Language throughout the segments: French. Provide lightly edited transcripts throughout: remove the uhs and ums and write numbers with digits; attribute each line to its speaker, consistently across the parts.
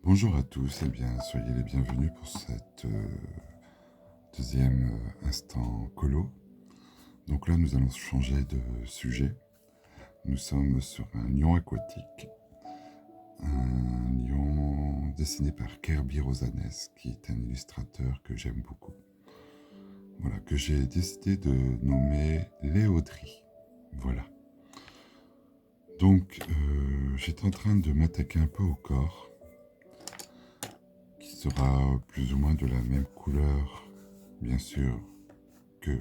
Speaker 1: Bonjour à tous, et bien soyez les bienvenus pour cette deuxième instant colo. Donc là nous allons changer de sujet. Nous sommes sur un lion aquatique, un lion dessiné par Kirby Rosanes, qui est un illustrateur que j'aime beaucoup. Voilà, que j'ai décidé de nommer Léaudry. Voilà. Donc j'étais en train de m'attaquer un peu au corps, qui sera plus ou moins de la même couleur, bien sûr, que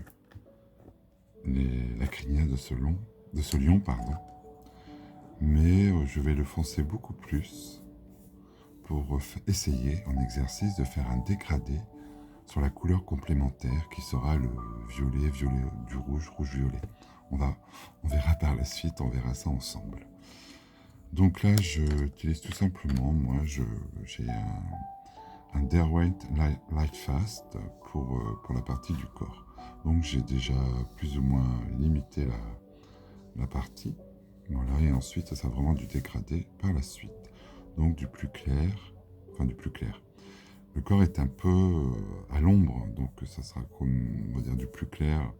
Speaker 1: la crinière de ce lion, pardon. Mais je vais le foncer beaucoup plus pour essayer en exercice de faire un dégradé sur la couleur complémentaire qui sera le violet, du rouge, rouge-violet. On verra par la suite, on verra ça ensemble. Donc là, j'utilise tout simplement, j'ai un Derwent Lightfast pour la partie du corps. Donc j'ai déjà plus ou moins limité la partie. Voilà, et ensuite ça sera vraiment du dégradé par la suite. Donc du plus clair, du plus clair. Le corps est un peu à l'ombre, donc ça sera comme, on va dire, du plus clair,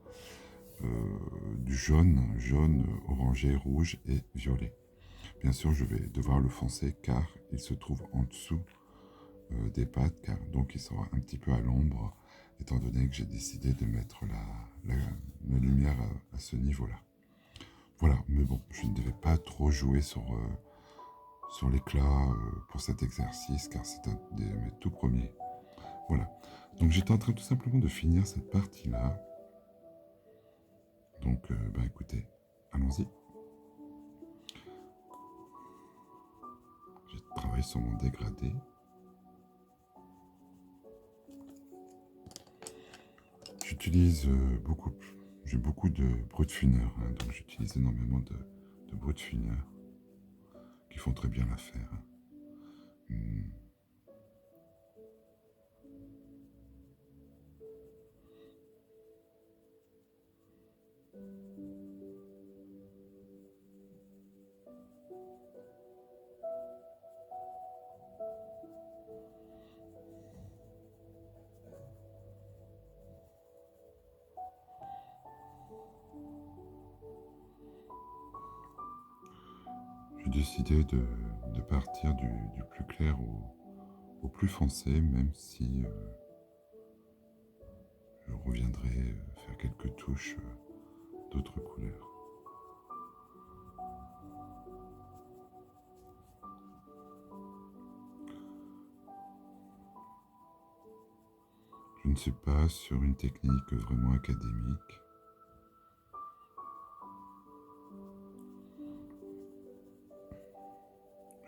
Speaker 1: du jaune, orangé, rouge et violet. Bien sûr, je vais devoir le foncer car il se trouve en dessous des pattes, donc il sera un petit peu à l'ombre, étant donné que j'ai décidé de mettre la lumière à ce niveau-là. Voilà, mais bon, je ne devais pas trop jouer sur l'éclat pour cet exercice, car c'est un de mes tout premiers. Voilà, donc j'étais en train tout simplement de finir cette partie-là. Donc, écoutez, allons-y. J'ai travaillé sur mon dégradé. J'utilise j'ai beaucoup de brut-funeurs, donc j'utilise énormément de brut-funeurs qui font très bien l'affaire. J'ai décidé de partir du plus clair au plus foncé, même si je reviendrai faire quelques touches d'autres couleurs. Je ne suis pas sur une technique vraiment académique.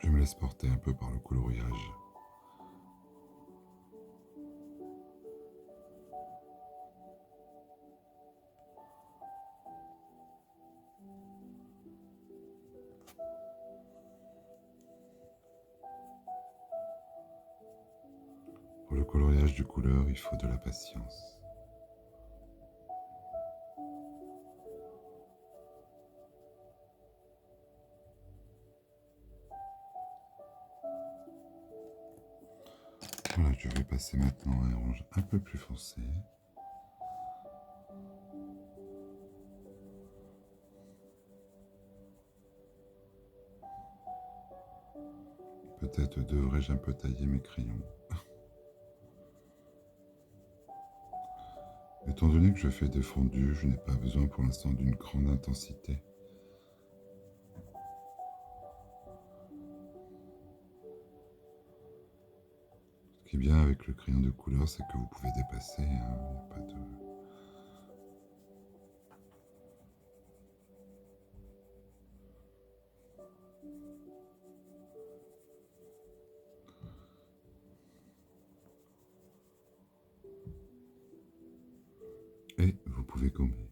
Speaker 1: Je me laisse porter un peu par le coloriage. Pour le coloriage de couleur, il faut de la patience. Voilà, je vais passer maintenant à un orange un peu plus foncé. Peut-être devrais-je un peu tailler mes crayons. Étant donné que je fais des fondus, je n'ai pas besoin pour l'instant d'une grande intensité. Ce qui est bien avec le crayon de couleur, c'est que vous pouvez dépasser. Il n'y a pas de... Et vous pouvez gommer.